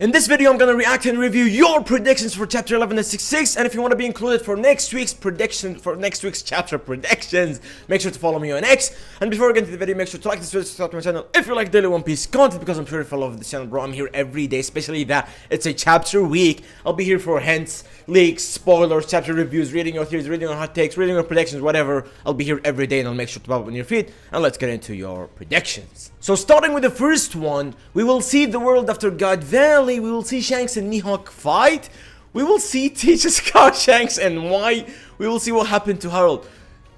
In this video, I'm gonna react and review your predictions for chapter 11 and 66, and if you want to be included for next week's chapter predictions, make sure to follow me on X. And before we get into the video, make sure to like this video, subscribe to my channel if you like daily One Piece content, because I'm sure if you love this channel, bro, I'm here every day, especially that it's a chapter week. I'll be here for hints, leaks, spoilers, chapter reviews, reading your theories, reading your hot takes, reading your predictions, whatever. I'll be here every day, and I'll make sure to pop up on your feed, and let's get into your predictions. So starting with the first one, we will see the world after God Valley. We will see Shanks and Mihawk fight. We will see Teach's Scar Shanks and why. We will see what happened to Harold.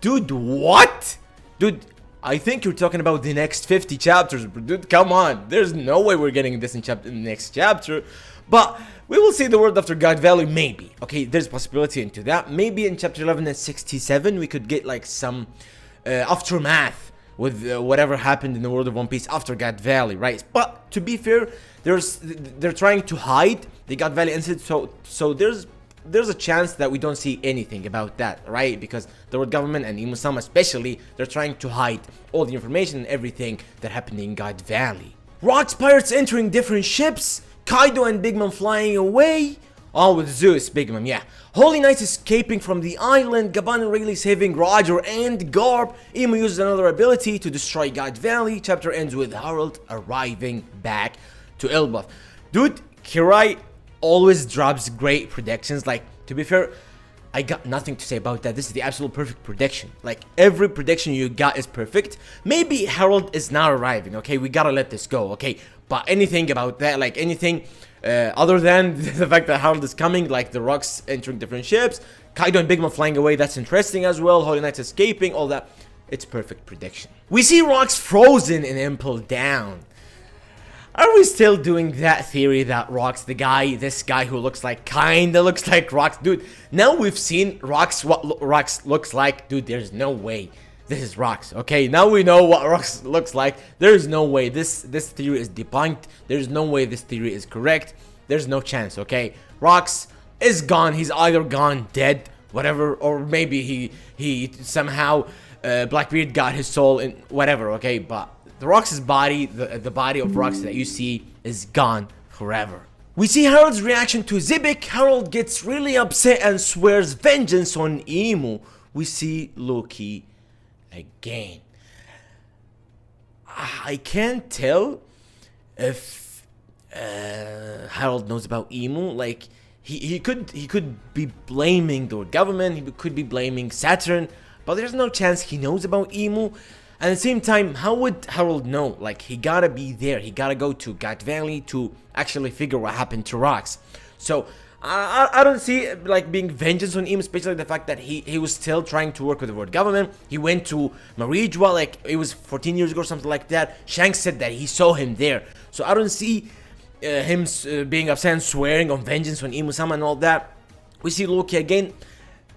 Dude, what? Dude, I think you're talking about the next 50 chapters. Dude, come on. There's no way we're getting this in the next chapter. But we will see the world after God Valley, maybe. Okay, there's possibility into that. Maybe in chapter 11 and 67, we could get like some aftermath with whatever happened in the world of One Piece after God Valley, right? But to be fair, they're trying to hide the God Valley incident, so there's a chance that we don't see anything about that, right? Because the world government and Imusama especially, they're trying to hide all the information and everything that happened in God Valley. Rocks pirates entering different ships, Kaido and Big Mom flying away. Oh, with Zeus, Big Mom, yeah. Holy Knights escaping from the island, Gaban and Rayleigh saving Roger and Garp. Emu uses another ability to destroy God Valley. Chapter ends with Harold arriving back to Elbaf. Dude, Kirai always drops great predictions. Like, to be fair, I got nothing to say about that. This is the absolute perfect prediction. Like, every prediction you got is perfect. Maybe Harold is not arriving, okay? We gotta let this go, okay? But anything about that, like anything other than the fact that Harold is coming, like the rocks entering different ships, Kaido and Big Mom flying away, that's interesting as well. Holy Knights escaping, all that. It's perfect prediction. We see rocks frozen and IMPEL down. Are we still doing that theory that Rocks, this guy who kinda looks like Rocks? Dude, now we've seen Rocks, what Rocks looks like. Dude, there's no way this is Rocks, okay? Now we know what Rocks looks like. There's no way this theory is debunked. There's no way this theory is correct. There's no chance, okay? Rocks is gone. He's either gone, dead, whatever, or maybe he somehow Blackbeard got his soul in whatever, okay? But the Rocks' body, the body of Rocks that you see is gone forever. We see Harold's reaction to Zebek. Harold gets really upset and swears vengeance on Emu. We see Loki again. I can't tell if Harold knows about Emu. Like, he could be blaming the government, he could be blaming Saturn, but there's no chance he knows about Emu. And at the same time, how would Harold know? Like, he gotta be there. He gotta go to God Valley to actually figure what happened to Rocks. So, I don't see, like, being vengeance on him, especially the fact that he was still trying to work with the world government. He went to Marijua, like, it was 14 years ago or something like that. Shanks said that he saw him there. So, I don't see him being upset and swearing on vengeance on Imusama and all that. We see Loki again.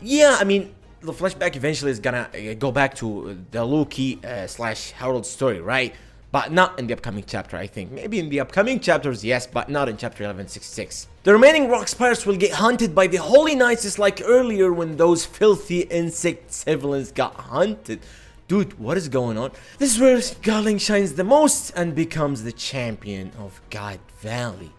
Yeah, I mean, the flashback eventually is gonna go back to the Loki slash Harold story, right? But not in the upcoming chapter, I think. Maybe in the upcoming chapters, yes, but not in chapter 1166. The remaining Rocks pirates will get hunted by the Holy Knights, just like earlier when those filthy insect civilians got hunted. Dude, what is going on? This is where Garling shines the most and becomes the champion of God Valley.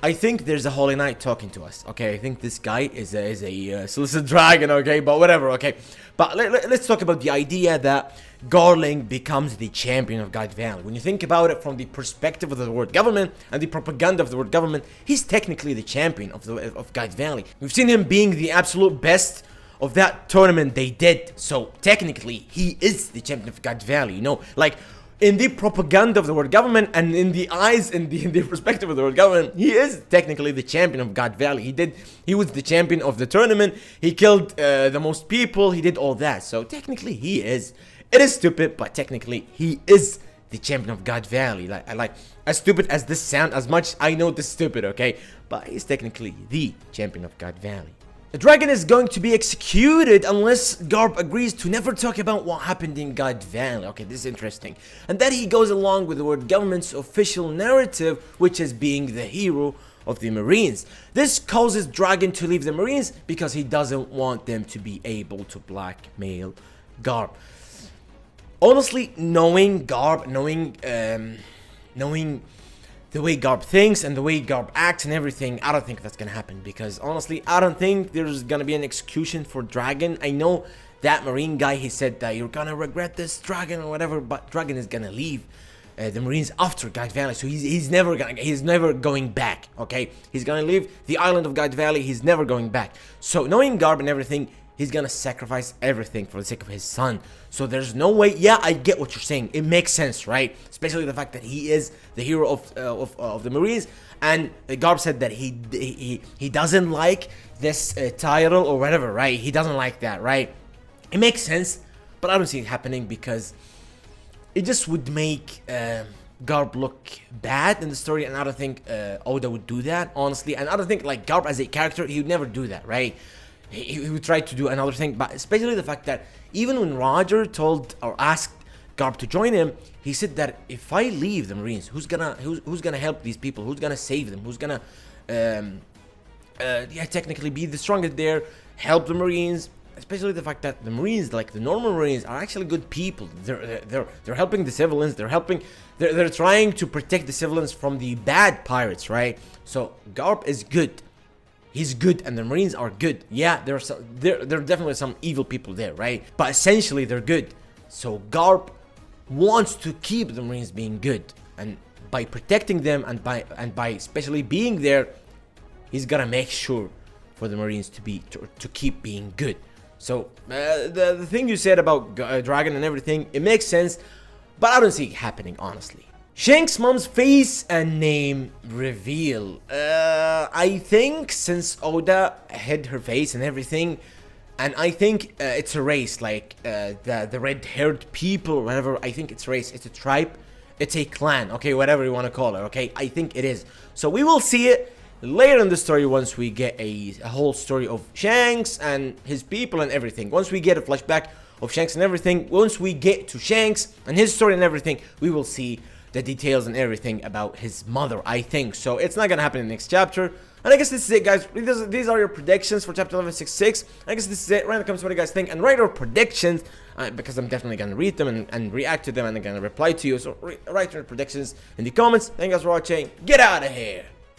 I think there's a Holy Knight talking to us, okay? I think this guy is a Silver Dragon, okay? But whatever, okay? But let's talk about the idea that Garling becomes the champion of God Valley. When you think about it from the perspective of the world government and the propaganda of the world government, he's technically the champion of God Valley. We've seen him being the absolute best of that tournament they did. So technically, he is the champion of God Valley, you know? Like, in the propaganda of the world government and in the eyes, in the perspective of the world government, he is technically the champion of God Valley. He was the champion of the tournament. He killed the most people. He did all that. So technically, he is. It is stupid, but technically, he is the champion of God Valley. Like as stupid as this sounds, as much I know this is stupid, okay? But he's technically the champion of God Valley. The dragon is going to be executed unless Garp agrees to never talk about what happened in God Valley. Okay, this is interesting. And then he goes along with the world government's official narrative, which is being the hero of the Marines. This causes Dragon to leave the Marines because he doesn't want them to be able to blackmail Garp. Honestly, knowing Garp, knowing the way Garb thinks and the way Garb acts and everything, I don't think that's gonna happen, because honestly, I don't think there's gonna be an execution for Dragon. I know that Marine guy, he said that you're gonna regret this, Dragon, or whatever, but Dragon is gonna leave the Marines after Guide Valley, so he's never going back. Okay, he's gonna leave the island of Guide Valley. He's never going back. So knowing Garb and everything, he's gonna sacrifice everything for the sake of his son. So there's no way. Yeah, I get what you're saying. It makes sense, right? Especially the fact that he is the hero of the Marines, and Garb said that he doesn't like this title or whatever, right? He doesn't like that, right? It makes sense, but I don't see it happening, because it just would make Garb look bad in the story, and I don't think Oda would do that, honestly. And I don't think, like, Garb as a character, he would never do that, right? He would try to do another thing, but especially the fact that even when Roger told or asked Garb to join him, he said that if I leave the Marines, who's gonna help these people? Who's gonna save them? Who's gonna yeah, technically be the strongest there, help the Marines? Especially the fact that the Marines, like the normal Marines, are actually good people. They're helping the civilians. They're trying to protect the civilians from the bad pirates, right? So Garb is good. He's good, and the Marines are good. Yeah, there are definitely some evil people there, right? But essentially, they're good. So Garb wants to keep the Marines being good, and by protecting them and by especially being there, he's gonna make sure for the Marines to keep being good. So the thing you said about Dragon and everything, it makes sense, but I don't see it happening, honestly. Shanks' mom's face and name reveal. I think since Oda hid her face and everything, and I think it's a race, like the red-haired people or whatever. I think it's a race, it's a tribe, it's a clan, okay, whatever you want to call it, okay? I think it is. So we will see it later in the story, once we get a whole story of Shanks and his people and everything. Once we get a flashback of Shanks and everything, once we get to Shanks and his story and everything, we will see the details and everything about his mother, I think. So it's not gonna happen in the next chapter. And I guess this is it, guys. These are your predictions for chapter 1166. I guess this is it. Write in the comments what you guys think, and write your predictions, because I'm definitely gonna read them and react to them, and I'm gonna reply to you. So write your predictions in the comments. Thank you guys for watching. Get out of here.